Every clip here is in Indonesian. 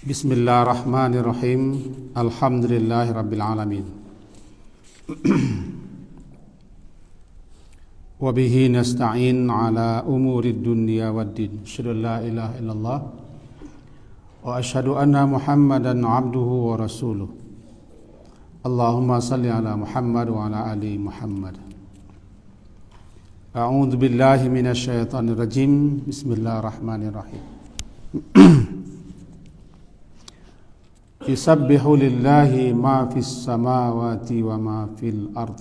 Bismillahirrahmanirrahim. Alhamdulillahirabbil alamin. Wa bihi nasta'in ala umurid dunya waddin. Asyhadu an la ilaha illallah wa asyhadu anna Muhammadan abduhu wa rasuluh. Allahumma salli ala Muhammad wa ala ali Muhammad. A'udzu billahi minasy syaithanir rajim. Bismillahirrahmanirrahim. Yusabbihu lillahi ma fis samawati wa ma fil ard.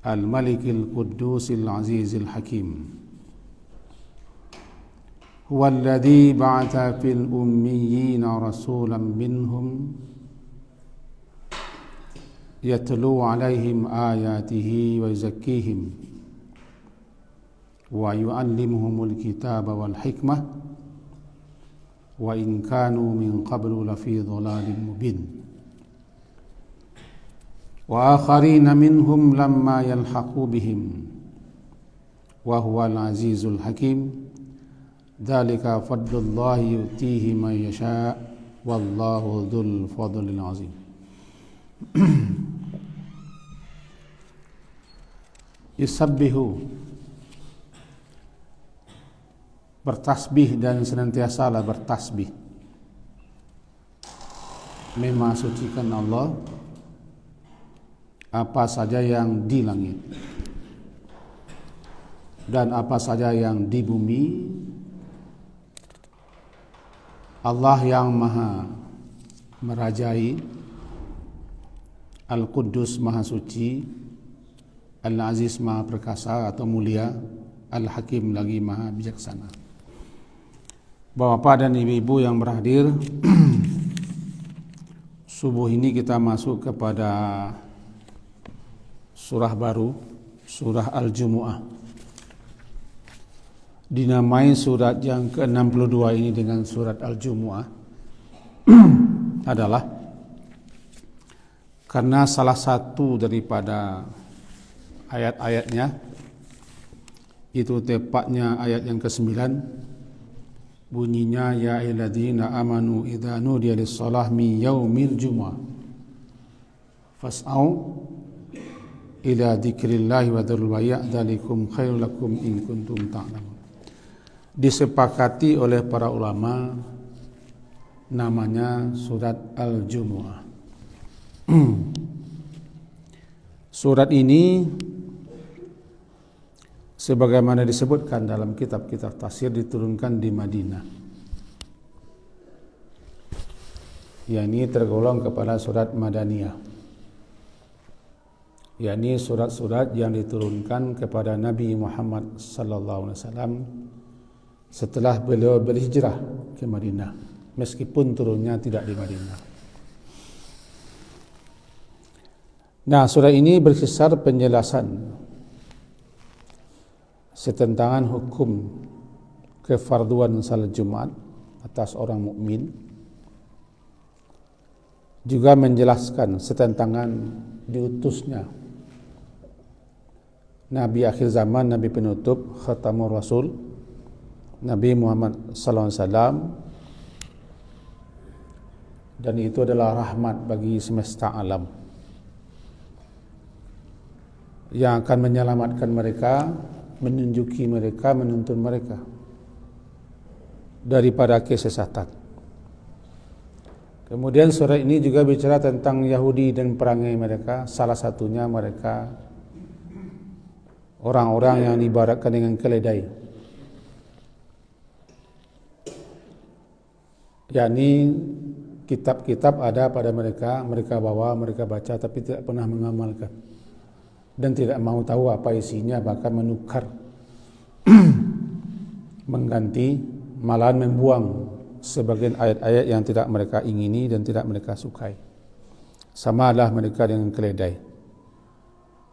Al-Malikil Quddusil Azizil Hakim. Huwa alladhi ba'atha fil ummiyina rasulan minhum yatlu alaihim ayatihi wa yuzakkihim wa yu'allimuhumul kitaba wal hikmah wa in kanu min qablu lafi dhalalin mubin wa akharina minhum lamma yalhaqu bihim wa huwal azizul hakim. Dzalika fadlullahi yu'tihi man yasha wallahu dzul fadlil azim. Yusabbihu, bertasbih dan senantiasalah bertasbih, memasucikan Allah apa saja yang di langit dan apa saja yang di bumi. Allah yang maha merajai, Al-Quddus maha suci, Al-Aziz maha perkasa atau mulia, Al-Hakim lagi maha bijaksana. Bapak dan ibu-ibu yang berhadir, subuh ini kita masuk kepada surah baru, surah Al-Jumu'ah. Dinamai surat yang ke-62 ini dengan surat Al-Jumu'ah adalah karena salah satu daripada ayat-ayatnya itu tepatnya ayat yang ke-9, bunyinya ya ayyuhalladzina amanu idza nudiya lis-shalah min yaumil jumu'ah fas'au ila dzikrillahi wa dzarul bay' dzalikum khairul lakum in kuntum ta'lamun. Disepakati oleh para ulama namanya surat Al-Jumu'ah. Surat ini sebagaimana disebutkan dalam kitab-kitab tafsir diturunkan di Madinah. Yakni tergolong kepada surat Madaniyah. Yakni surat-surat yang diturunkan kepada Nabi Muhammad sallallahu alaihi wasallam setelah beliau berhijrah ke Madinah, meskipun turunnya tidak di Madinah. Nah, surah ini berkisar penjelasan setentangan hukum kefarduan salat Jumat atas orang mukmin, juga menjelaskan setentangan diutusnya Nabi akhir zaman, Nabi penutup, Khatamur Rasul, Nabi Muhammad sallallahu alaihi wasallam, dan itu adalah rahmat bagi semesta alam yang akan menyelamatkan mereka, menunjuki mereka, menuntun mereka daripada kesesatan. Kemudian surah ini juga bicara tentang Yahudi dan perangai mereka. Salah satunya mereka orang-orang yang diibaratkan dengan keledai, yakni kitab-kitab ada pada mereka, mereka bawa, mereka baca, tapi tidak pernah mengamalkan dan tidak mau tahu apa isinya, bahkan menukar, mengganti, malahan membuang sebagian ayat-ayat yang tidak mereka ingini dan tidak mereka sukai. Sama adalah mereka dengan keledai.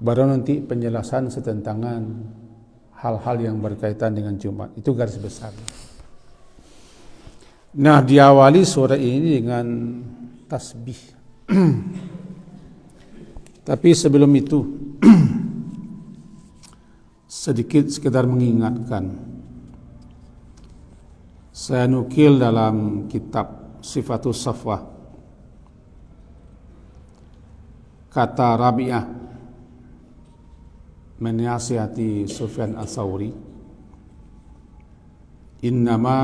Baru nanti penjelasan setentangan hal-hal yang berkaitan dengan Jumat. Itu garis besar. Nah, diawali surah ini dengan tasbih. Tapi sebelum itu sedikit sekedar mengingatkan Saya nukil dalam kitab Sifatus Safwah kata Rabi'ah menasihati Sufyan Ats-Tsauri, innama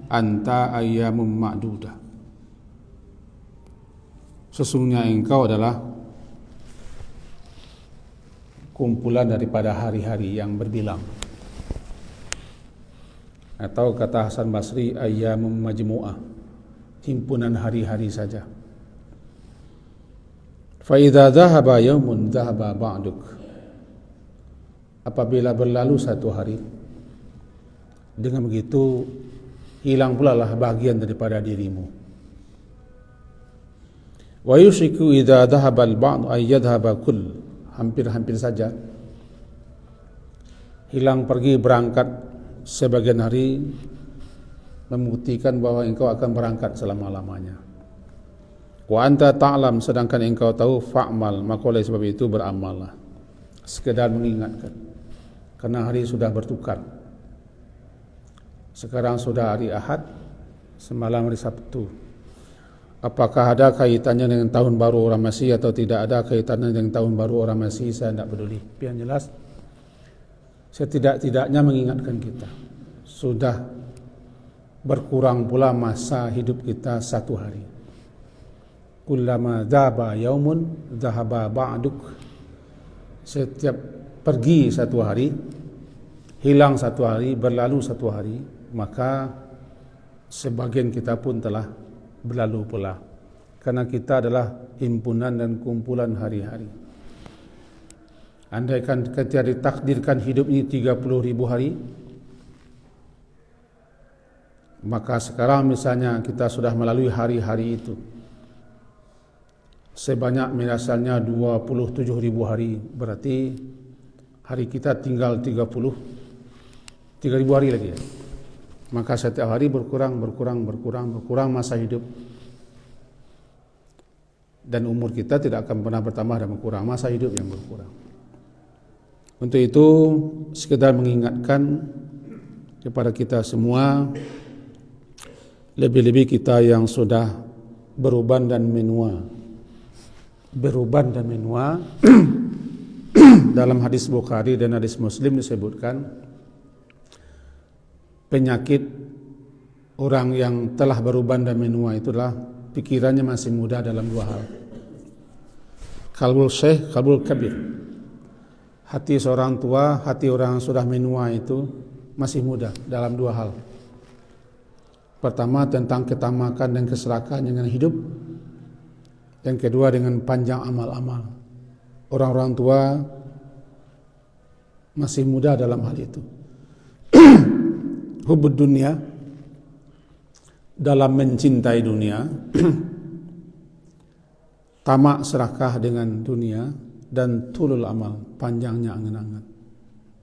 anta ayyamun ma'dudah, sesungguhnya engkau adalah kumpulan daripada hari-hari yang berbilang. Atau kata Hasan Basri, ayyamun majmu'ah, himpunan hari-hari saja. Fa idza dhahaba yaumun dhahaba ba'duk, apabila berlalu satu hari, dengan begitu hilang pula lah bagian daripada dirimu. Wa yushiku idza dhahaba al-ba'd ay yadhhaba kull, hampir-hampir saja hilang pergi berangkat sebagian hari, membuktikan bahwa engkau akan berangkat selama-lamanya. Wa anta ta'lam, sedangkan engkau tahu, fa'mal, maka oleh sebab itu beramallah. Sekedar mengingatkan, karena hari sudah bertukar. Sekarang sudah hari Ahad, semalam hari Sabtu. Apakah ada kaitannya dengan tahun baru orang Masih atau tidak ada kaitannya dengan tahun baru orang Masih, saya tidak peduli. Yang jelas, setidak-tidaknya mengingatkan kita, sudah berkurang pula masa hidup kita satu hari. Kullama dhaba yaumun dhahaba ba'duk, setiap pergi satu hari, hilang satu hari, berlalu satu hari, maka sebagian kita pun telah berlalu pula, karena kita adalah himpunan dan kumpulan hari-hari. Andaikan ketika ditakdirkan hidup ini 30.000 hari, maka sekarang misalnya kita sudah melalui hari-hari itu sebanyak misalnya 27.000 hari, berarti hari kita tinggal 3.000 hari lagi ya. Maka setiap hari berkurang masa hidup, dan umur kita tidak akan pernah bertambah dan berkurang, masa hidup yang berkurang. Untuk itu sekedar mengingatkan kepada kita semua, lebih-lebih kita yang sudah beruban dan menua. Dalam hadis Bukhari dan hadis Muslim disebutkan, penyakit orang yang telah beruban dan menua itulah pikirannya masih muda dalam dua hal. Qalbul syekh, qalbul kabir. Hati seorang tua, hati orang yang sudah menua itu masih muda dalam dua hal. Pertama tentang ketamakan dan keserakahan dengan hidup. Yang kedua dengan panjang amal-amal. Orang-orang tua masih muda dalam hal itu. Hubud dunia, dalam mencintai dunia, tamak serakah dengan dunia, dan tulul amal, panjangnya angan-angan.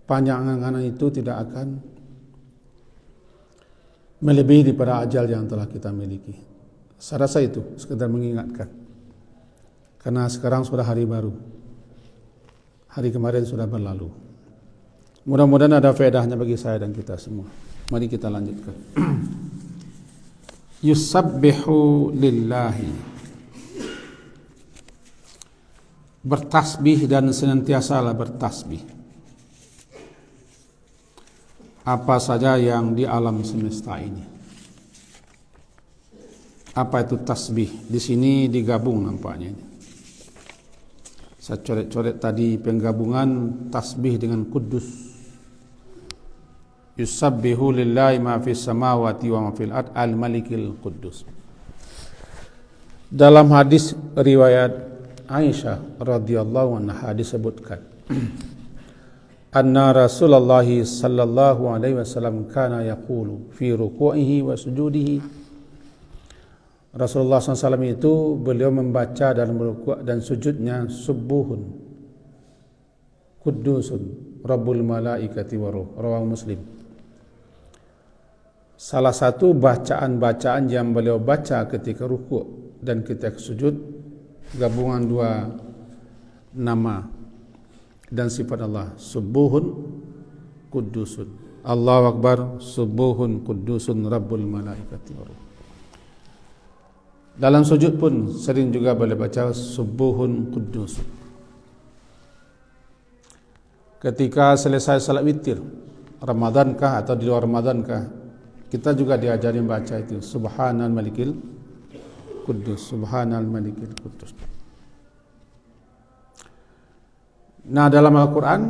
Panjang angan-angan itu tidak akan melebihi daripada ajal yang telah kita miliki. Saya rasa itu sekedar mengingatkan, karena sekarang sudah hari baru, hari kemarin sudah berlalu. Mudah-mudahan ada faedahnya bagi saya dan kita semua. Mari kita lanjutkan. Yusabbihu lillahi, bertasbih dan senantiasalah bertasbih apa saja yang di alam semesta ini. Apa itu tasbih? Di sini digabung nampaknya. Saya coret-coret tadi penggabungan tasbih dengan kudus. Yusabbihu lillahi ma fis samawati wa ma fil ard al-malikil quddus. Dalam hadis riwayat Aisyah radhiyallahu anha disebutkan, anna Rasulullah sallallahu alaihi wasallam kana yaqulu fi ruku'ihi wa sujudihi. Rasulullah SAW itu beliau membaca dalam rukuk dan sujudnya, subuhun qudusun rabbul malaikati wa ruh, rawahu Muslim. Salah satu bacaan-bacaan yang beliau baca ketika rukuk dan ketika sujud, gabungan dua nama dan sifat Allah, subuhun kudusun. Allahu Akbar, subuhun qudusun rabbul malaikati waruh. Dalam sujud pun sering juga boleh baca subuhun qudus. Ketika selesai salat witir, Ramadan kah atau di luar Ramadan kah, kita juga diajari membaca itu subhanal malikil quddus, subhanal malikil quddus. Nah, dalam Al-Quran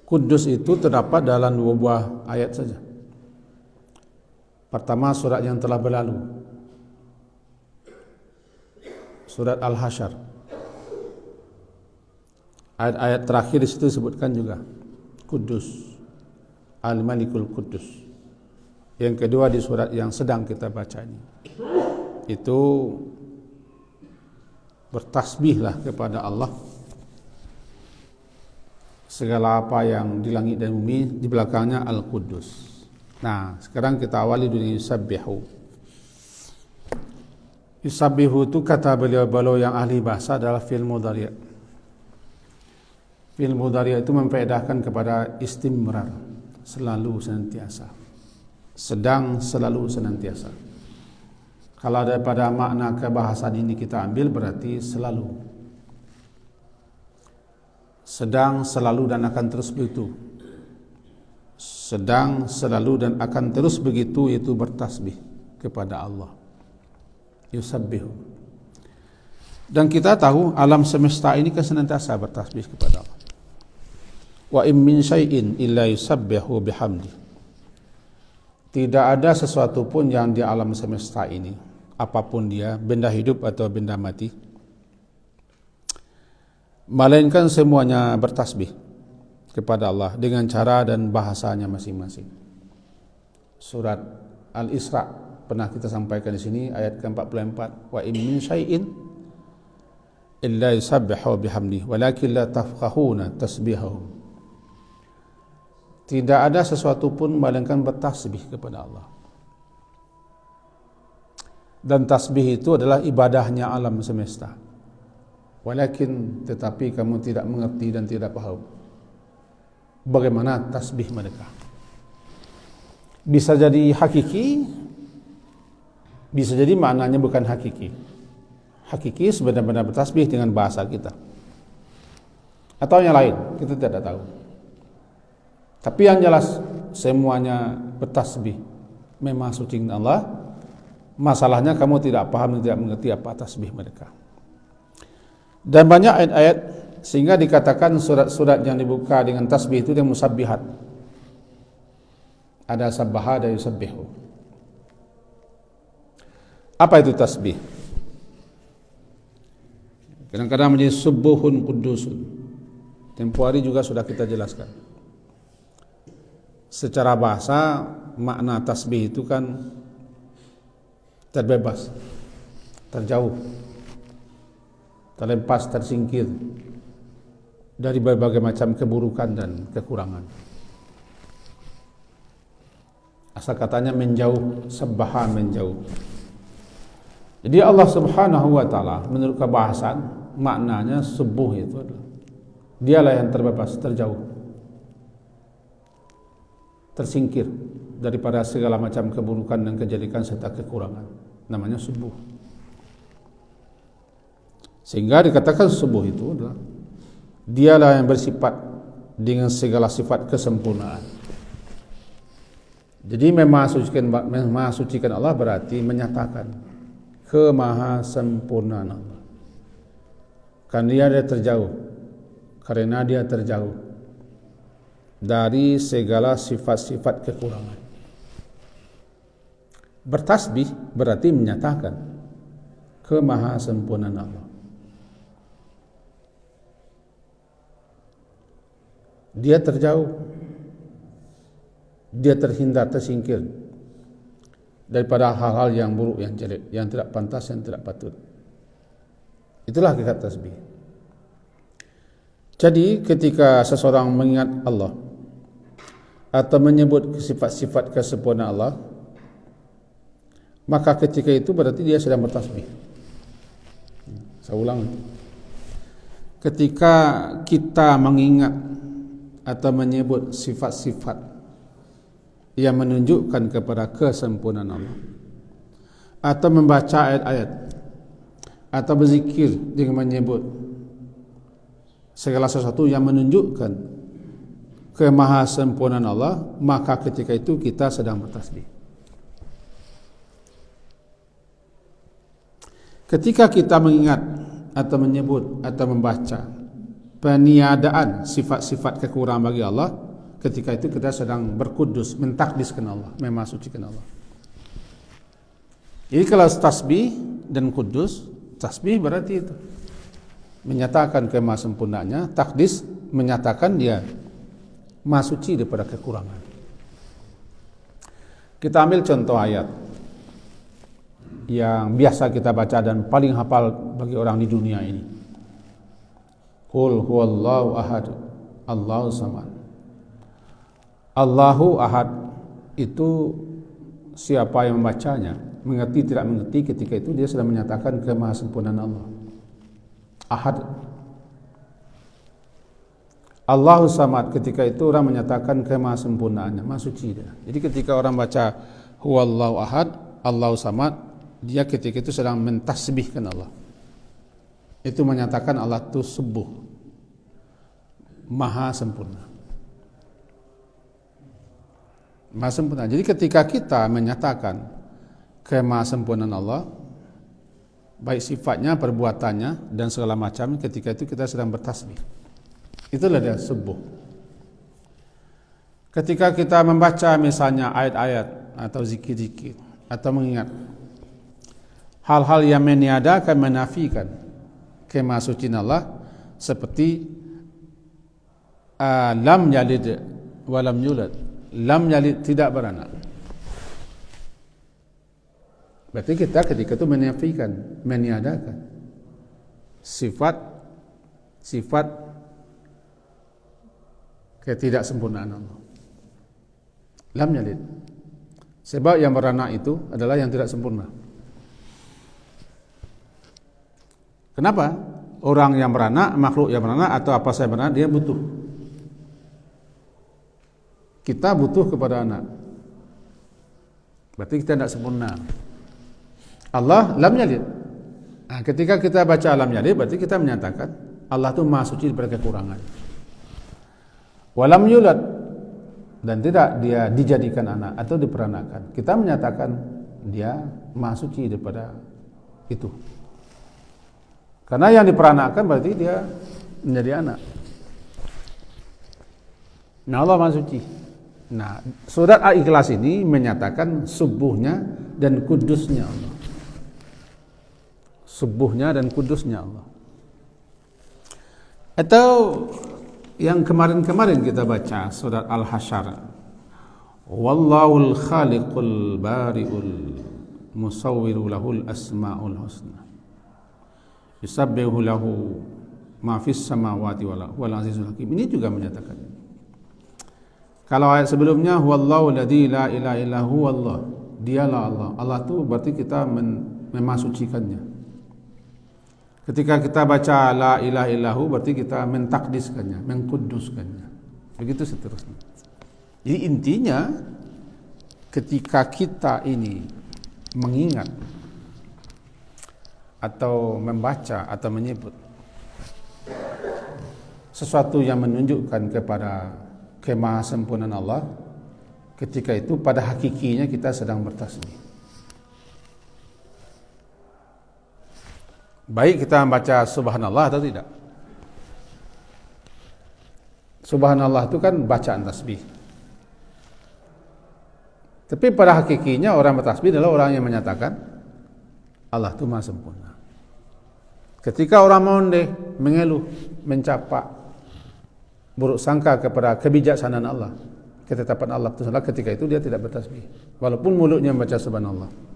Kudus itu terdapat dalam 2 buah ayat saja. Pertama, surat yang telah berlalu, surat Al-Hasyr. Ayat-ayat terakhir di situ disebutkan juga Kudus, Al-Malikul Kudus. Yang kedua di surat yang sedang kita baca ini, itu bertasbihlah kepada Allah segala apa yang di langit dan bumi, di belakangnya Al-Quddus. Nah, sekarang kita awali dengan yusabbihu. Yusabbihu itu kata beliau-beliau yang ahli bahasa adalah fi'il mudhari'. Fi'il mudhari' itu memfaedahkan kepada istimrar, selalu senantiasa, sedang selalu senantiasa. Kalau daripada makna kebahasan ini kita ambil, berarti selalu, sedang, selalu, dan akan terus begitu. Sedang, selalu, dan akan terus begitu, itu bertasbih kepada Allah. Yusabbihu. Dan kita tahu alam semesta ini kan senantiasa bertasbih kepada Allah. Wa in min syai'in illa yusabbihu bihamdi. Tidak ada sesuatu pun yang di alam semesta ini, apapun dia, benda hidup atau benda mati, melainkan semuanya bertasbih kepada Allah dengan cara dan bahasanya masing-masing. Surat Al-Isra pernah kita sampaikan di sini ayat ke-44, wa in min syai'in illa yusabbihu bihamdi walakin la tafqahuna tasbihahum. Tidak ada sesuatu pun melainkan bertasbih kepada Allah. Dan tasbih itu adalah ibadahnya alam semesta. Walakin, tetapi kamu tidak mengerti dan tidak paham bagaimana tasbih mereka. Bisa jadi hakiki, bisa jadi maknanya bukan hakiki. Hakiki sebenarnya bertasbih dengan bahasa kita, atau yang lain, kita tidak tahu. Tapi yang jelas semuanya bertasbih, memang suci Allah. Masalahnya kamu tidak paham dan tidak mengerti apa tasbih mereka. Dan banyak ayat-ayat sehingga dikatakan surat-surat yang dibuka dengan tasbih itu yang musabbihat. Ada sabbaha, ada yusabbihu. Apa itu tasbih? Kadang-kadang menjadi subuhun qudusun. Tempoh hari juga sudah kita jelaskan. Secara bahasa, makna tasbih itu kan terbebas, terjauh, terlepas, tersingkir dari berbagai macam keburukan dan kekurangan. Asal katanya menjauh, sabbaha, menjauh. Jadi Allah Subhanahu wa taala menurut kebahasan maknanya subuh itu adalah dialah yang terbebas, terjauh, tersingkir daripada segala macam keburukan dan kejelekan serta kekurangan. Namanya subuh. Sehingga dikatakan subuh itu adalah dialah yang bersifat dengan segala sifat kesempurnaan. Jadi memahasucikan Allah berarti menyatakan kemahasempurnaan Allah. Karena dia terjauh dari segala sifat-sifat kekurangan. Bertasbih berarti menyatakan kemahasempurnaan Allah. Dia terjauh, dia terhindar, tersingkir daripada hal-hal yang buruk, yang jelek, yang tidak pantas, yang tidak patut. Itulah hakikat tasbih. Jadi ketika seseorang mengingat Allah atau menyebut sifat-sifat kesempurnaan Allah, maka ketika itu berarti dia sedang bertasbih. Saya ulang. Ketika kita mengingat atau menyebut sifat-sifat yang menunjukkan kepada kesempurnaan Allah, atau membaca ayat-ayat, atau berzikir dengan menyebut segala sesuatu yang menunjukkan kemahasempurnaan Allah, maka ketika itu kita sedang bertasbih. Ketika kita mengingat atau menyebut atau membaca peniadaan sifat-sifat kekurangan bagi Allah, ketika itu kita sedang berkudus, mentakdiskan Allah, memasucikan Allah. Jadi kalau tasbih dan kudus, tasbih berarti itu menyatakan kemahasempurnaannya, takdis menyatakan dia maha suci daripada kekurangan. Kita ambil contoh ayat yang biasa kita baca dan paling hafal bagi orang di dunia ini. Qul huwallahu ahad, Allahu samad. Allahu ahad itu siapa yang membacanya, mengerti tidak mengerti, ketika itu dia sudah menyatakan kemahasempurnaan Allah. Ahad. Allahu samad, ketika itu orang menyatakan kemahasempurnaannya, maha suci dia. Jadi ketika orang baca huwallahu ahad, Allahu samad, dia ketika itu sedang mentasbihkan Allah. Itu menyatakan Allah itu subuh, maha sempurna. Maha sempurna. Jadi ketika kita menyatakan kemahasempurnaan Allah, baik sifatnya, perbuatannya dan segala macam, ketika itu kita sedang bertasbih. Itulah dia subuh. Ketika kita membaca misalnya ayat-ayat atau zikir-zikir atau mengingat hal-hal yang meniadakan, menafikan kemahasucian Allah, seperti lam yalid wa lam yulad, lam yalid, tidak beranak. Berarti kita ketika itu menafikan, meniadakan sifat ketidaksempurnaan Allah. Lam yalid, sebab yang beranak itu adalah yang tidak sempurna. Kenapa? Orang yang beranak, makhluk yang beranak atau apa saja beranak, dia butuh. Kita butuh kepada anak. Berarti kita tidak sempurna. Allah lam yalid. Nah, ketika kita baca lam yalid, berarti kita menyatakan Allah itu maha suci daripada kekurangan. Walam yulad, dan tidak dia dijadikan anak atau diperanakan. Kita menyatakan dia maha suci daripada itu. Karena yang diperanakan berarti dia menjadi anak. Nah, Allah maha suci. Nah, surat Al-Ikhlas ini menyatakan subuhnya dan kudusnya Allah. Subuhnya dan kudusnya Allah. Atau yang kemarin-kemarin kita baca surat Al-Hasyr, wallahul khaliqul bari'ul musawwiru lahul asma'ul husna yusabbihu lahu ma fis samawati wal azizul hakim. Ini juga menyatakan. Kalau ayat sebelumnya huwallahu alladzi la ilaha illa huwallah, dialah Allah. Allah itu berarti kita memasucikannya. Ketika kita baca la ilaha illahu, berarti kita mentakdiskannya, mengkuduskannya. Begitu seterusnya. Jadi intinya ketika kita ini mengingat atau membaca atau menyebut sesuatu yang menunjukkan kepada kemahasempurnaan Allah, ketika itu pada hakikinya kita sedang bertasbih. Baik kita membaca subhanallah atau tidak. Subhanallah itu kan bacaan tasbih. Tapi pada hakikinya orang bertasbih adalah orang yang menyatakan Allah itu maha sempurna. Ketika orang mondeh, mengeluh, mencapak, buruk sangka kepada kebijaksanaan Allah, ketetapan Allah itu salah, ketika itu dia tidak bertasbih. Walaupun mulutnya membaca subhanallah.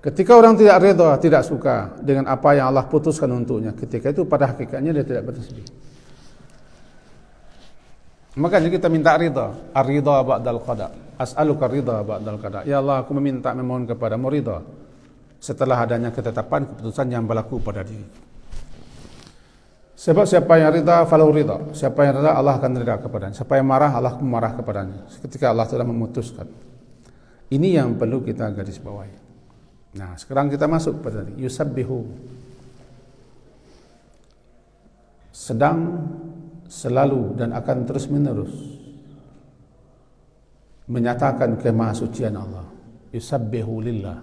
Ketika orang tidak redha, tidak suka dengan apa yang Allah putuskan untuknya, ketika itu pada hakikatnya dia tidak bertasbih. Makanya kita minta ridha, ar-ridha ba'dal qada. As'aluka ridha ba'dal qada. Ya Allah, aku memohon kepadamu ridha setelah adanya ketetapan keputusan yang berlaku pada diri. Sebab siapa yang rida falahu rida. Siapa yang rida Allah akan rida kepadanya. Siapa yang marah Allah akan marah kepadanya. Ketika Allah telah memutuskan. Ini yang perlu kita garis bawahi. Nah, sekarang kita masuk pada yusabbihu. Sedang, selalu dan akan terus menerus menyatakan kemahasucian Allah. Yusabbihu lillah.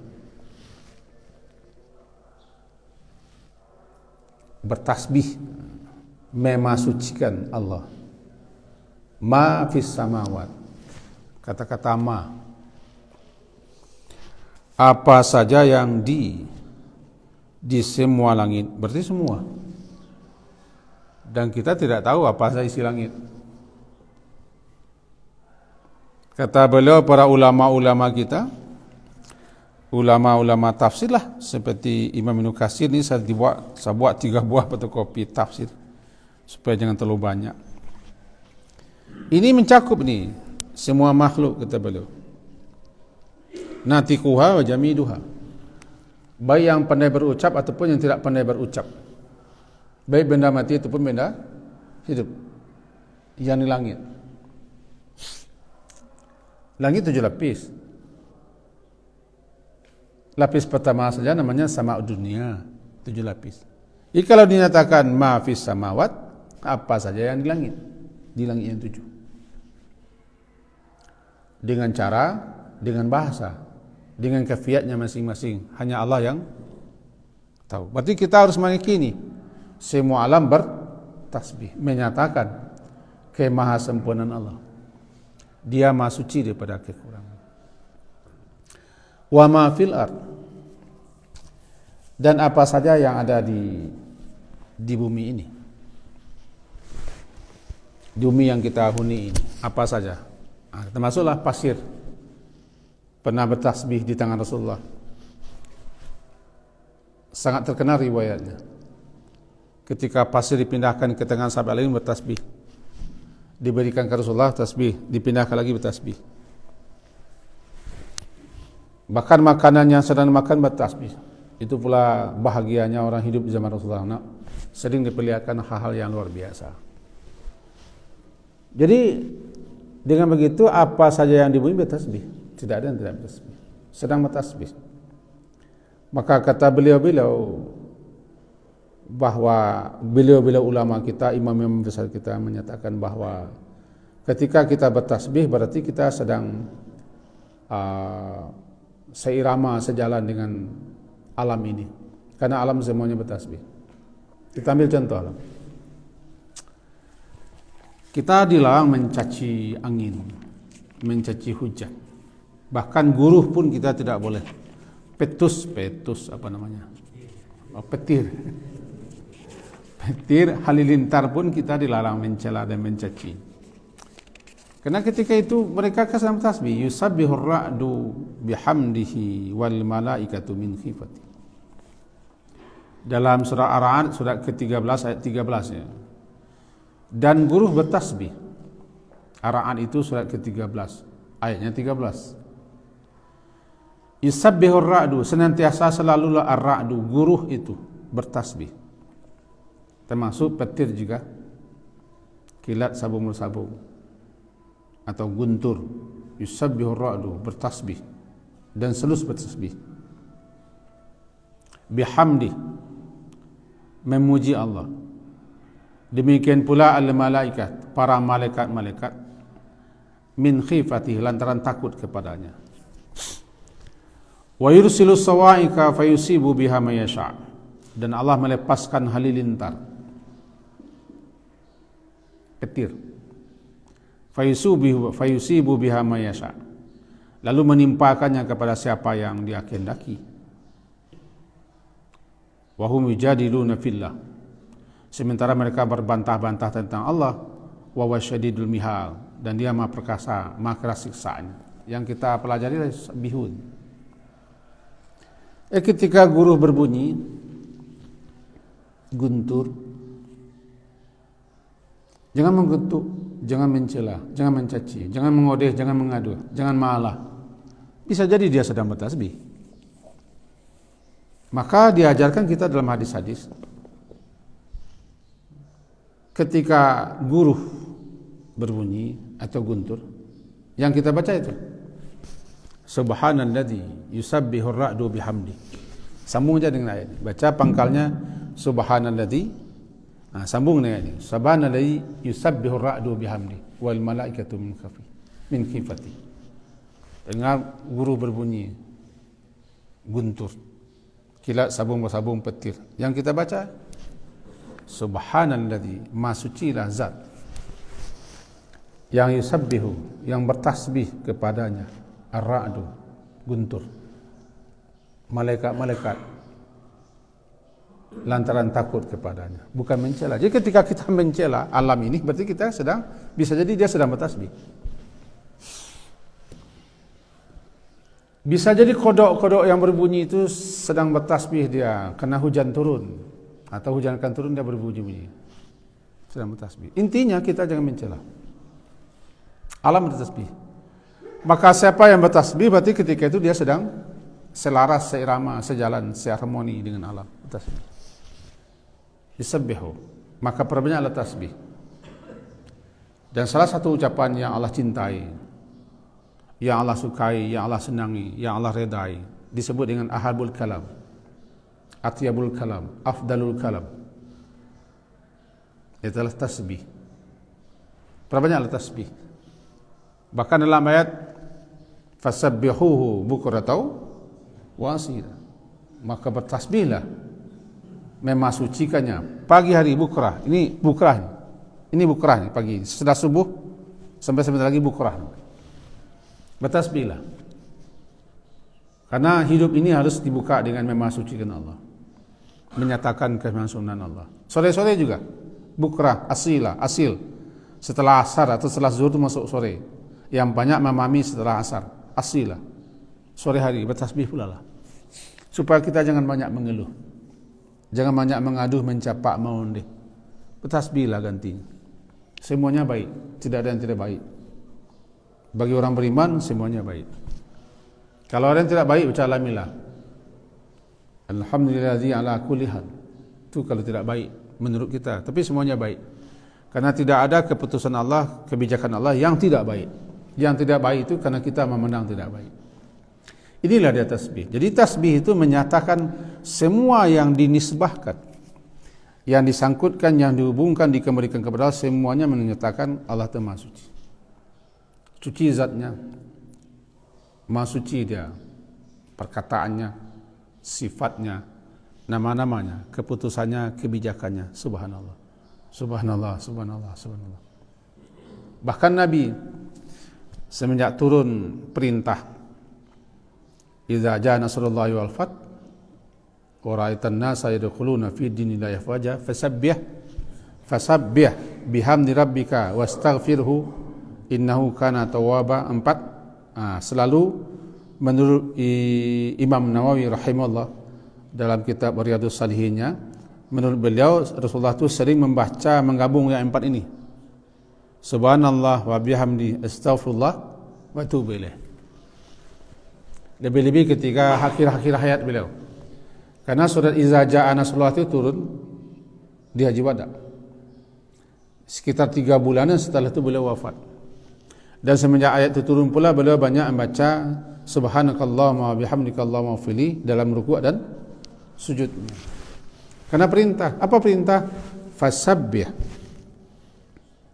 Bertasbih, memasucikan Allah. Ma fis samawat. Kata-kata ma. Apa saja yang di semua langit, berarti semua. Dan kita tidak tahu apa saja isi langit. Kata beliau para ulama-ulama kita, ulama-ulama tafsir lah, seperti Imam Ibnu Katsir ni saya buat 3 buah fotokopi tafsir supaya jangan terlalu banyak. Ini mencakup ni semua makhluk, kata beliau. Natikuha wa jamiduha. Baik yang pandai berucap ataupun yang tidak pandai berucap. Baik benda mati ataupun benda hidup. Yang di langit. Langit 7 lapis. Lapis pertama saja namanya sama dunia, 7 lapis. Jadi kalau dinyatakan ma fis samawat, apa saja yang di langit yang 7. Dengan cara, dengan bahasa, dengan kefiatnya masing-masing, hanya Allah yang tahu. Berarti kita harus meyakini semua alam bertasbih, menyatakan kemahasempurnaan Allah. Dia maha suci daripada kekurangan. Wa ma fil ard, dan apa saja yang ada di bumi ini, di bumi yang kita huni ini, apa saja, termasuklah pasir, pernah bertasbih di tangan Rasulullah. Sangat terkenal riwayatnya. Ketika pasir dipindahkan ke tangan sahabat lain bertasbih, diberikan ke Rasulullah tasbih, dipindahkan lagi bertasbih. Bahkan makanan yang sedang makan bertasbih. Itu pula bahagianya orang hidup di zaman Rasulullah. Sering diperlihatkan hal-hal yang luar biasa. Jadi dengan begitu apa saja yang di bumi bertasbih. Tidak ada yang tidak bertasbih. Sedang bertasbih. Maka kata beliau-beliau bahwa beliau-beliau ulama kita, imam-imam besar kita menyatakan bahwa ketika kita bertasbih berarti kita sedang seirama, sejalan dengan alam ini. Karena alam semuanya bertasbih. Kita ambil contoh alam. Kita dilarang mencaci angin, mencaci hujan. Bahkan guruh pun kita tidak boleh. Petus apa namanya? Petir. Petir, halilintar pun kita dilarang mencela dan mencaci. Karena ketika itu mereka sedang tasbih, yusabbihur ra'du bihamdihi wal malaikatu min khifati. Dalam surah Ar-Ra'd surat ke-13 ayat 13 ya. Dan buruh bertasbih. Ar-Ra'd itu surat ke-13 ayatnya 13. Yusabbihur ra'du, senantiasa selalulah ar-ra'du, guruh itu bertasbih. Termasuk petir juga, kilat sabung-sabung atau guntur. Yusabbihur ra'du, bertasbih, dan selus bertasbih. Bihamdi, memuji Allah. Demikian pula al-malaikat, para malaikat-malaikat, min khifatihi, lantaran takut kepadanya. Wa yursilu sawaika fayusibu biha may yasha, dan Allah melepaskan halilintar, petir, fayusibu biha may yasha, lalu menimpakannya kepada siapa yang Dia kehendaki. Wa hum yujadiluna fillah, sementara mereka berbantah-bantah tentang Allah. Wa wasyadidul mihal, dan Dia maha perkasa, maha keras siksaannya. Yang kita pelajari adalah bihun. Ketika guruh berbunyi, guntur, jangan menggetuk, jangan mencela, jangan mencaci, jangan mengodeh, jangan mengadu, jangan malah. Bisa jadi dia sedang bertasbih. Maka diajarkan kita dalam hadis-hadis, ketika guruh berbunyi atau guntur, yang kita baca itu subhanalladzi yusabbihur ra'du bihamdi. Sambung aja dengan ayat ini. Baca pangkalnya subhanalladzi, sambung dengan ini. Subhanalladzi yusabbihur ra'du bihamdi wal malaikatu min khifati. Dengar guru berbunyi guntur, kilat sabung petir. Yang kita baca subhanalladzi, maha sucilah zat yang yusabbihu, yang bertasbih kepadanya, ar-ra'du, guntur, malaikat-malaikat lantaran takut kepadanya, bukan mencela. Jadi ketika kita mencela alam ini, berarti kita sedang, bisa jadi dia sedang bertasbih. Bisa jadi kodok-kodok yang berbunyi itu sedang bertasbih dia, karena hujan turun atau hujan akan turun, dia berbunyi-bunyi, sedang bertasbih. Intinya kita jangan mencela alam bertasbih. Maka siapa yang bertasbih, berarti ketika itu dia sedang selaras, seirama, sejalan, seharmoni dengan alam. Bertasbih. Yusabbihu, maka perbanyaklah tasbih. Dan salah satu ucapan yang Allah cintai, yang Allah sukai, yang Allah senangi, yang Allah redai, disebut dengan ahabul kalam, atyabul kalam, afdalul kalam. Itulah tasbih. Perbanyaklah tasbih. Bahkan dalam ayat fasabbihuhu bukratan wa asila, maka bertasbihlah, memasucikannya pagi hari bukrah. Ini bukrah nih pagi, setelah subuh sampai sebentar lagi bukrah. Bertasbihlah, karena hidup ini harus dibuka dengan memasucikan Allah, menyatakan kemahasunan Allah. Sore-sore juga bukrah, asil setelah asar atau setelah zuhur itu masuk sore. Yang banyak memahami setelah asar, asilah, sore hari bertasbih pula lah, supaya kita jangan banyak mengeluh, jangan banyak mengaduh, mencapak, mengondeh. Bertasbihlah gantinya. Semuanya baik, tidak ada yang tidak baik. Bagi orang beriman semuanya baik. Kalau ada yang tidak baik, baca alhamdulillah, alhamdulillahi ala kulli hal. Itu kalau tidak baik menurut kita, tapi semuanya baik, karena tidak ada keputusan Allah, kebijakan Allah yang tidak baik. Yang tidak baik itu karena kita memandang tidak baik. Inilah dia tasbih. Jadi tasbih itu menyatakan semua yang dinisbahkan, yang disangkutkan, yang dihubungkan, dikembalikan kepada Allah, semuanya menyatakan Allah itu maha suci. Suci zatnya, maha suci dia, perkataannya, sifatnya, nama-namanya, keputusannya, kebijakannya. Subhanallah, subhanallah, subhanallah, subhanallah. Bahkan Nabi semenjak turun perintah idza jaa nasrullahi wal fath wa ra'aitan nasa yadkhuluna fi dinillahi afwaja fasabbih bihamdi rabbika wastaghfirhu innahu kana tawwaba. 4. Selalu menurut Imam Nawawi rahimahullah dalam kitab Riyadhus Shalihinnya, menurut beliau Rasulullah itu sering membaca menggabung yang 4 ini. Subhanallah wa bihamdi astaghfirullah wa atubu ilaih. Lebih-lebih ketika akhir-akhir hayat beliau. Karena surat Iza Jaa Nasrullah itu turun di Haji Wada. Sekitar 3 bulanan setelah itu beliau wafat. Dan semenjak ayat itu turun pula beliau banyak membaca subhanakallahumma wa bihamdikallahumma fili dalam rukuk dan sujudnya. Karena perintah, apa perintah? Fasabbih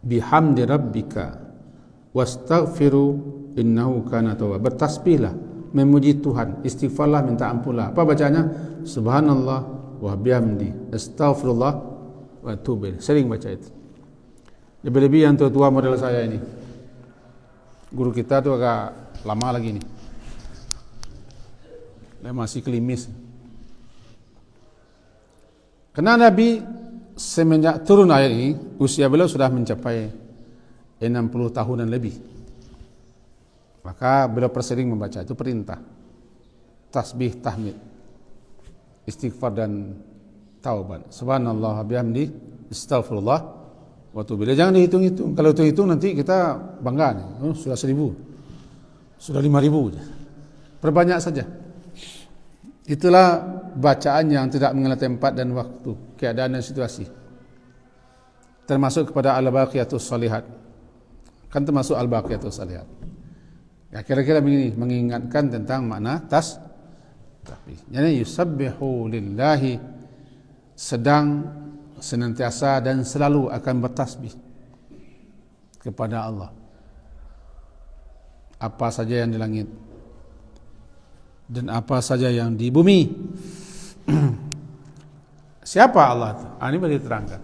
bihamdi rabbika wastaghfiru innahu kana tawwab. Bertasbihlah, memuji Tuhan, istighfarlah, minta ampunlah. Apa bacanya? Subhanallah wa bihamdi astaghfirullah wa atubu ilaih. Sering baca itu. Lebih-lebih yang tua-tua model saya ini. Guru kita tu agak lama lagi nih. Dia masih kelimis. Karena Nabi semenjak turun ayat ini, usia beliau sudah mencapai 60 tahunan lebih. Maka beliau persering membaca, itu perintah. Tasbih, tahmid, istighfar dan taubat. Subhanallah bihamdi, astaghfirullah wa atubu ilaih. Jangan dihitung-hitung. Kalau hitung-hitung nanti kita bangga nih. Oh, sudah 1000. Sudah 5000. Perbanyak saja. Itulah bacaan yang tidak mengenal tempat dan waktu, keadaan dan situasi. termasuk kepada al-baqiyatus shalihat. Kan termasuk al-baqiyatus shalihat. Ya, kira-kira begini, mengingatkan tentang makna tasbih. Jadi yusabbihu lillahi, sedang, senantiasa dan selalu akan bertasbih kepada Allah. Apa saja yang di langit dan apa saja yang di bumi. Siapa Allah itu? Ini boleh diterangkan.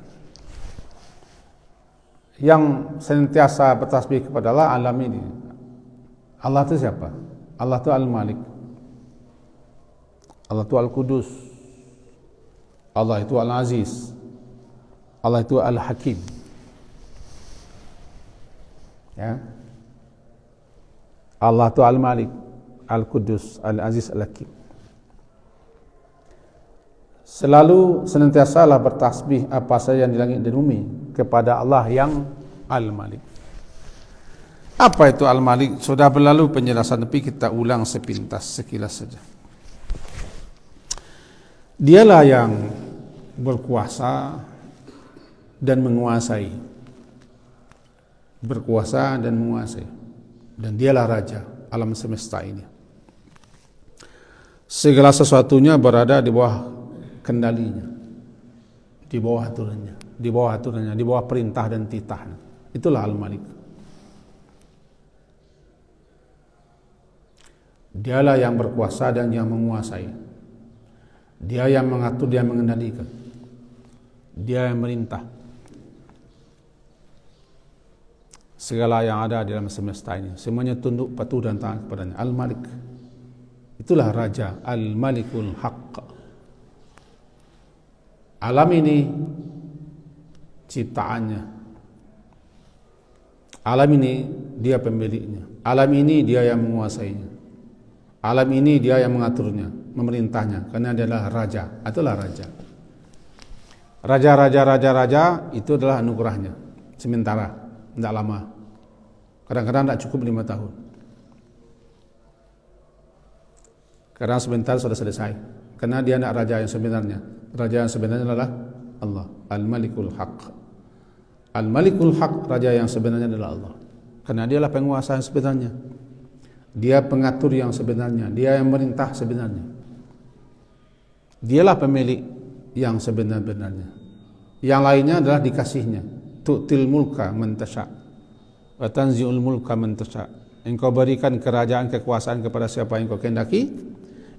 Yang senantiasa bertasbih kepada Allah alam ini. Allah itu siapa? Allah itu Al-Malik. Allah itu Al-Qudus. Allah itu Al-Aziz. Allah itu Al-Hakim. Ya. Allah itu Al-Malik, Al-Qudus, Al-Aziz, Al-Hakim. Selalu senantiasalah bertasbih apa saja yang di langit dan bumi kepada Allah yang Al-Malik. Apa itu Al-Malik? Sudah berlalu penjelasan, tapi kita ulang sepintas, sekilas saja. Dialah yang berkuasa dan menguasai. Berkuasa dan menguasai. Dan dialah raja alam semesta ini. Segala sesuatunya berada di bawah kendalinya, di bawah aturannya, di bawah perintah dan titahnya. Itulah Al-Malik. Dialah yang berkuasa dan yang menguasai. Dia yang mengatur, dia yang mengendalikan. Dia yang merintah segala yang ada di dalam semesta ini. Semuanya tunduk patuh dan taat kepadanya. Al-Malik. Itulah Raja, Al-Malikul Haqq. Alam ini ciptaannya. Alam ini dia pemiliknya. Alam ini dia yang menguasainya. Alam ini dia yang mengaturnya, memerintahnya, karena dia adalah raja. Itulah raja. Raja itu adalah anugerahnya. Sementara, tidak lama. Kadang-kadang tidak cukup 5 tahun. Karena sebentar sudah selesai. Karena dia tidak raja yang sebenarnya. Raja yang sebenarnya adalah Allah, Al-Malikul Haqq. Al-Malikul Haqq, raja yang sebenarnya adalah Allah. Karena dialah penguasa yang sebenarnya. Dia pengatur yang sebenarnya, dia yang merintah sebenarnya. Dialah pemilik yang sebenar-benarnya. Yang lainnya adalah dikasihnya. Tu'til mulka man tasha' wa tanzi'ul mulka man tasha'. Engkau berikan kerajaan, kekuasaan kepada siapa yang kau kehendaki.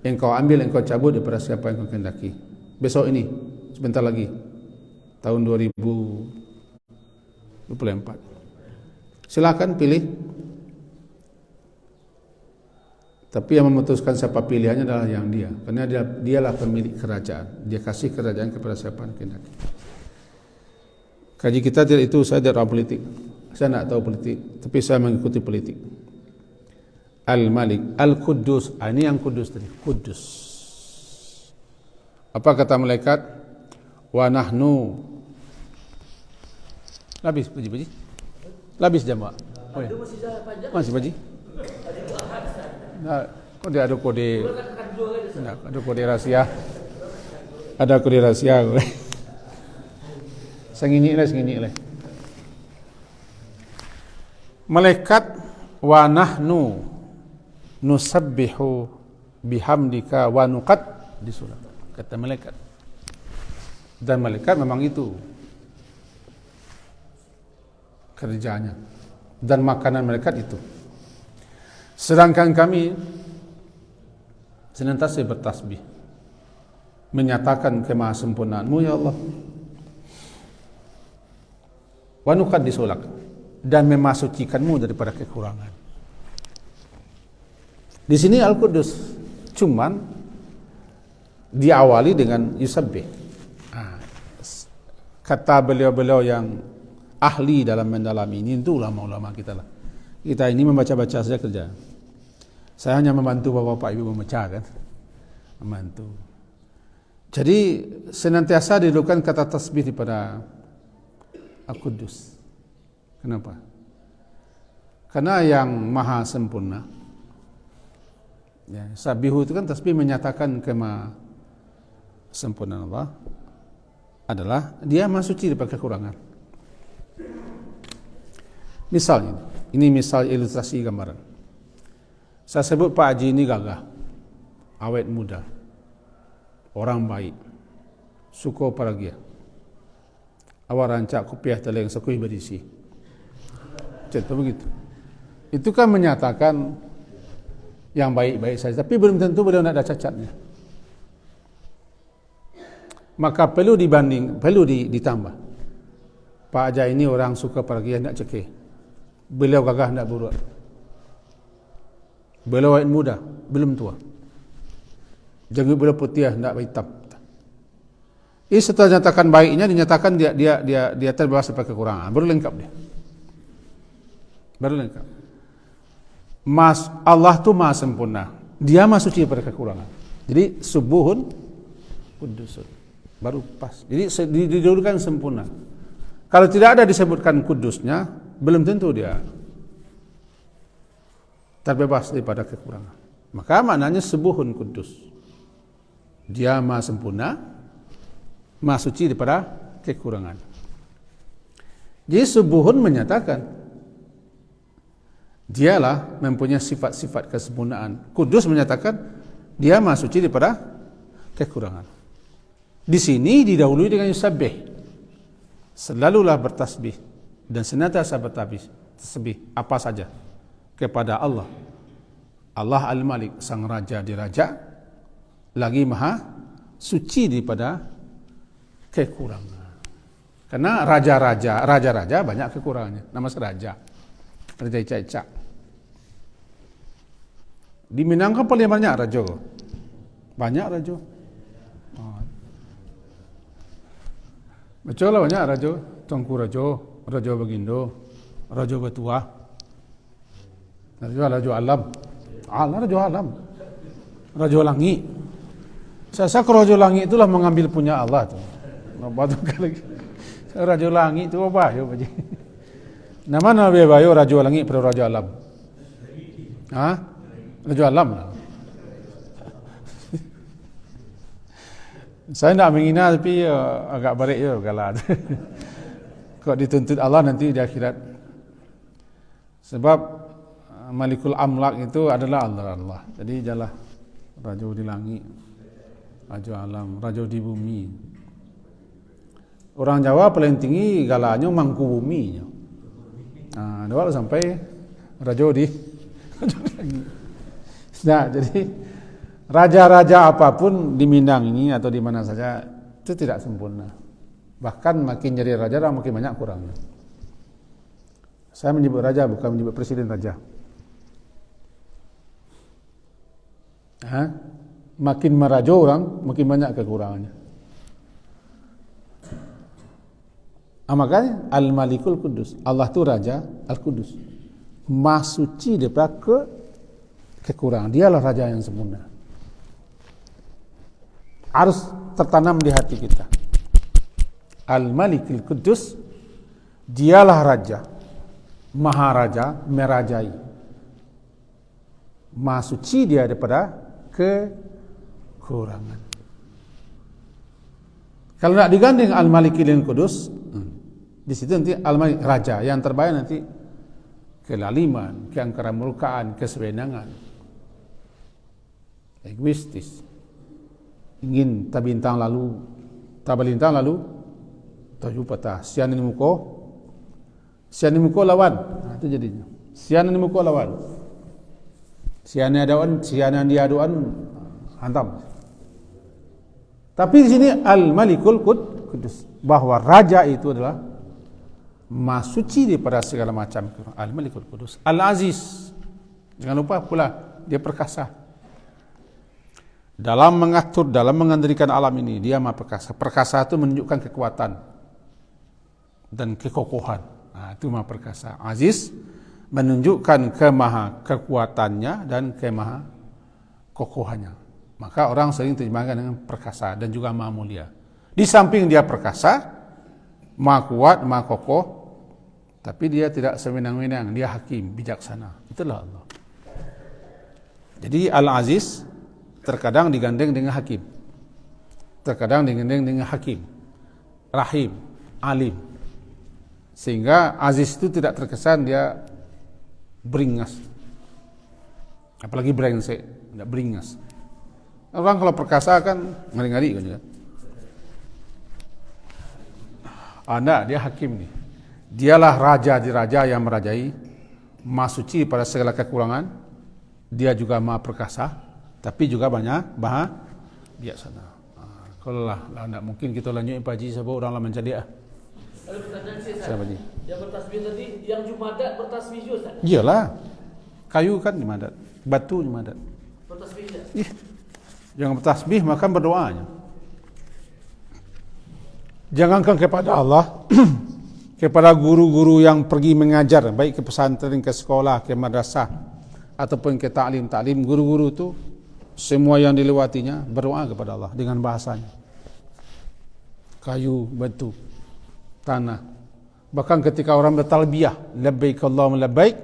Engkau ambil, engkau cabut daripada siapa yang kau kehendaki. Besok ini, sebentar lagi, tahun 2024. Silakan pilih. Tapi yang memutuskan siapa pilihannya adalah yang dia. Karena dialah pemilik kerajaan. Dia kasih kerajaan kepada siapa yang kehendaki. Kaji kita tidak itu, saya tidak tahu politik. Saya tidak tahu politik, tapi saya mengikuti politik. Al-Malik, Al-Qudus. Ini yang kudus tadi, kudus. Apa kata malaikat? Wa nahnu. Labis, Paji. Labis jamaah. Oh ya. Masih Paji? Nah, kok dia ada kode? Nah, ada kode rahasia. Ada kode rahasia. Sengini le. Malaikat wa nahnu nusabbihu bihamdika wa nuqad di surat. Kata malaikat. Dan malaikat memang itu kerjanya. Dan makanan malaikat itu. Sedangkan kami senantiasa bertasbih, menyatakan kemahasempurnaanmu ya Allah. Wa nuqaddisu lak, dan memasucikanmu daripada kekurangan. Di sini Al-Qudus cuman diawali dengan yusabbih. Kata beliau-beliau yang ahli dalam mendalami ini, itu ulama-ulama kita lah. Kita ini membaca-baca saja kerja. Saya hanya membantu bapak-bapak ibu memecah kan. Membantu. Jadi senantiasa dilakukan kata tasbih daripada Al-Qudus. Kenapa? Karena yang maha sempurna. Ya, sabihu itu kan tasbih menyatakan kemaha sempurnaan Allah adalah dia maha suci daripada kekurangan. Misalnya, ini misal ilustrasi gambaran. Saya sebut Pak Haji ini gagah, awet muda, orang baik, suka paragia. Awak rancak kopiah teleng sekui berisi. Contoh begitu. Itu kan menyatakan yang baik-baik saja, tapi belum tentu beliau nak ada cacatnya. Maka perlu ditambah. Pak Haji ini orang suka paragia, nak cekeh. Beliau gagah, nak buruk. Beliau awet muda, belum tua. Jenggot beliau putih, nak hitam. Ini setelah nyatakan baiknya, dinyatakan dia terbebas daripada kekurangan. Baru lengkap dia. Baru lengkap. Allah tu maha sempurna. Dia maha suci daripada kekurangan. Jadi subuhun kudusun. Baru pas. Jadi didahulukan sempurna. Kalau tidak ada disebutkan kudusnya, belum tentu dia terbebas daripada kekurangan. Maka maknanya subuhun kudus. Dia maha sempurna, maha suci daripada kekurangan. Jadi subuhun menyatakan dialah mempunyai sifat-sifat kesempurnaan. Kudus menyatakan dia maha suci daripada kekurangan. Di sini didahului dengan yusabbih. Selalulah bertasbih dan senantiasa bertasbih apa saja kepada Allah. Allah Al-Malik, sang raja diraja, lagi maha suci daripada kekurangan. Karena raja-raja banyak kekurangannya. Nama raja Ica-Ica. Di Minang kan paling banyak raja. Banyak raja. Betul lah, banyak raja. Tengku Raja, Raja Bagindo, Raja Betua, Raja Alam. Raja Alam, Raja Langit. Saya ke Raja Langit itulah mengambil punya Allah tu. Lagi. Raja Langit tu apa ya? Nama Nabi Bayo Raja Langit pada Raja Alam. Raja Alam lah. Saya nak menghina tapi agak barik je galah. Kau dituntut Allah nanti di akhirat. Sebab Malikul Amlak itu adalah Allah. Jadi jalah Raja di langit, Raja Alam, Raja di bumi. Orang Jawa paling tinggi galanya mangku buminya. Dua sampai Raja di langit. Nah, jadi raja-raja apapun di Minang ini atau di mana saja itu tidak sempurna. Bahkan makin jadi raja makin banyak kurangnya. Saya menyebut raja bukan menyebut presiden raja. Makin meraja orang makin banyak kekurangannya. Makanya Al-Malikul Kudus, Allah itu raja Al-Kudus, maha suci daripada kekurangan. Dialah raja yang sempurna. Harus tertanam di hati kita. Al-Malikul Kudus, dialah raja, maharaja, merajai, maha suci dia daripada kekurangan. Kalau nak diganding Al-Malikul Kudus, di situ nanti Al-Malik raja yang terbaik, nanti kelaliman, keangkaran murkaan, kesewenangan, egoistis, ingin tabintang lalu tabalintang lalu tahu patah sian ini muko lawan. Itu jadinya sian ini muko lawan, sian dia doan hantam. Tapi di sini Al-Malikul Kudus, bahwa raja itu adalah maha suci daripada segala macam. Al-Malikul Kudus, Al-Aziz, jangan lupa pula dia perkasa. Dalam mengatur, dalam mengendalikan alam ini, dia maha perkasa. Perkasa itu menunjukkan kekuatan dan kekokohan. Itu maha perkasa. Aziz menunjukkan kekuatannya dan kemaha kokohannya. Maka orang sering terjemahkan dengan perkasa dan juga maha mulia. Di samping dia perkasa, maha kuat, maha kokoh, tapi dia tidak sewenang-wenang. Dia hakim, bijaksana. Itulah Allah. Jadi Al-Aziz terkadang digandeng dengan hakim, terkadang digandeng dengan hakim, rahim, alim. Sehingga aziz itu tidak terkesan dia beringas. Apalagi brengsek, tidak beringas. Orang kalau perkasa kan ngari-ngari kan juga. Anda dia hakim nih. Dialah raja di raja yang merajai, maha suci pada segala kekurangan. Dia juga maha perkasa, tapi juga banyak bijaksana. Kalau lah tidak mungkin kita lanjut Pak Haji sebab orang lah mencari ah. Ada pertanyaan saya. Siapa Haji? Yang bertasbih tadi, yang Jumadat bertasbih juga Ustaz? Iyalah. Kayu kan jumadat, batu jumadat. Bertasbih tidak? Jangan bertasbih maka berdoanya. Jangankan kepada Allah, kepada guru-guru yang pergi mengajar, baik ke pesantren, ke sekolah, ke madrasah, ataupun ke ta'lim, guru-guru itu semua yang dilewatinya berdoa kepada Allah dengan bahasanya. Kayu, batu, tanah. Bahkan ketika orang bertalbiyah, labbaik Allahumma labbaik,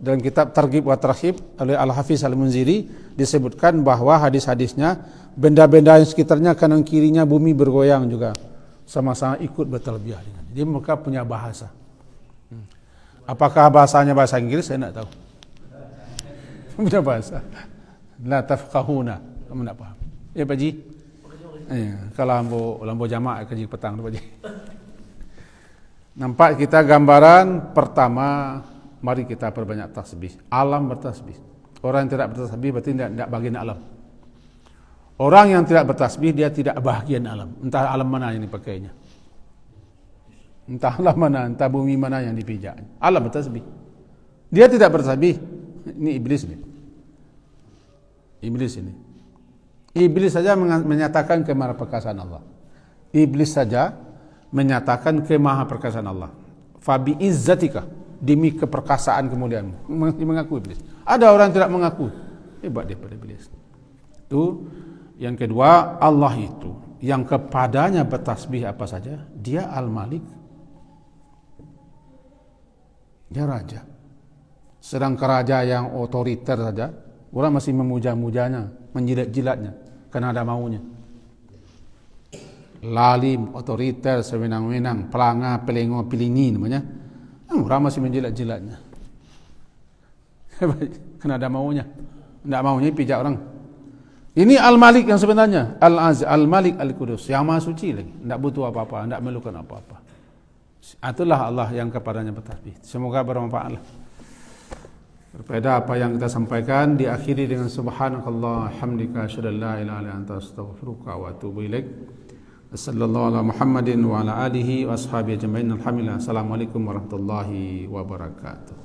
dalam kitab Targhib wa Tarhib oleh Al-Hafiz Al-Munziri disebutkan bahwa hadis-hadisnya benda-benda yang sekitarnya kanan kirinya bumi bergoyang juga sama-sama ikut bertalbiyah dengan. Dia mereka punya bahasa. Apakah bahasanya bahasa Inggris? Saya tidak tahu. Punya bahasa. La tafqahuna. Kamu tidak paham. Ya Pak Haji? Kalau lambo jamaah kerja petang Pak Haji. Nampak kita gambaran pertama, mari kita perbanyak tasbih. Alam bertasbih. Orang yang tidak bertasbih berarti tidak bagian alam. Orang yang tidak bertasbih dia tidak bahagian alam. Entah alam mana yang dipakainya. Entah alam mana, entah bumi mana yang dipijaknya. Alam bertasbih. Dia tidak bertasbih. Ini iblis ni. Iblis ini. Iblis saja menyatakan kemahaperkasaan Allah. Iblis saja menyatakan kemahaperkasaan Allah. Fabi izzatika, demi keperkasaan kemuliaanmu. Mengaku iblis. Ada orang yang tidak mengaku. Hebat dia pada iblis. Itu. Yang kedua, Allah itu yang kepadanya bertasbih apa saja, dia Al-Malik. Dia raja. Sedang raja yang otoriter saja, orang masih memuja-mujanya, menjilat-jilatnya karena ada maunya. Lalim, otoriter, sewenang-wenang, pelanga, pelengo, pilingi namanya. Orang masih menjilat-jilatnya. Karena ada maunya. Tidak maunya pijak orang. Ini Al-Malik yang sebenarnya, Al-Aziz, Al-Malik Al-Qudus, yang maha suci lagi, tidak butuh apa-apa, tidak memerlukan apa-apa. Itulah Allah yang kepadanya bertasbih. Semoga bermanfaat. Berbeda apa yang kita sampaikan, diakhiri dengan subhanakallah hamdika asyhadu an la ilaha illa anta astaghfiruka wa atubu ilaik. Sallallahu ala Muhammadin wa ala alihi wa ashabihi ajma'in. Alhamdulillah. Assalamualaikum warahmatullahi wabarakatuh.